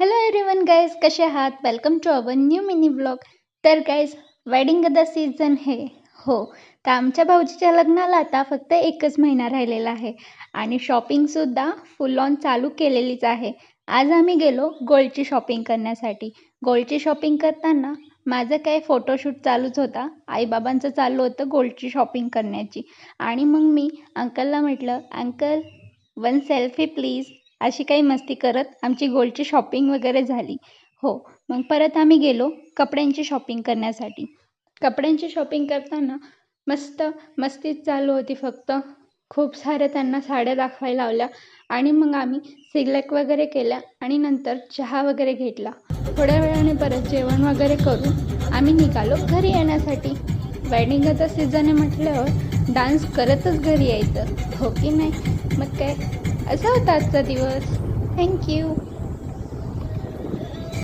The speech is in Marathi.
हॅलो एव्हरीवन गाईज, कसे आहात? Welcome to our new mini blog. तर गाईज, वेडिंग द सीझन हे हो. तर आमच्या भाऊजीच्या लग्नाला आता फक्त 1च महिना राहिलेला आहे आणि शॉपिंगसुद्धा फुल ऑन चालू केलेलीच आहे. आज आम्ही गेलो गोल्डची शॉपिंग करण्यासाठी. गोल्डची शॉपिंग करताना माझं काय फोटोशूट चालूच होता. आईबाबांचं चालू होतं गोल्डची शॉपिंग करण्याची. आणि मग मी अंकलला म्हटलं, अंकल वन सेल्फी प्लीज. अशी काही मस्ती करत आमची गोल्डची शॉपिंग वगैरे झाली. हो, मग परत आम्ही गेलो कपड्यांची शॉपिंग करण्यासाठी. कपड्यांची शॉपिंग करताना मस्त मस्तीच चालू होती. फक्त खूप साऱ्या त्यांना साड्या दाखवायला लावल्या आणि मग आम्ही सिलेक्ट वगैरे केल्या आणि नंतर चहा वगैरे घेतला. थोड्या वेळाने परत जेवण वगैरे करून आम्ही निघालो घरी येण्यासाठी. वेडिंगचा सीझन आहे म्हटल्यावर डान्स करतच घरी यायचं, हो की नाही? मग काय, असा होता आजचा दिवस. थँक्यू.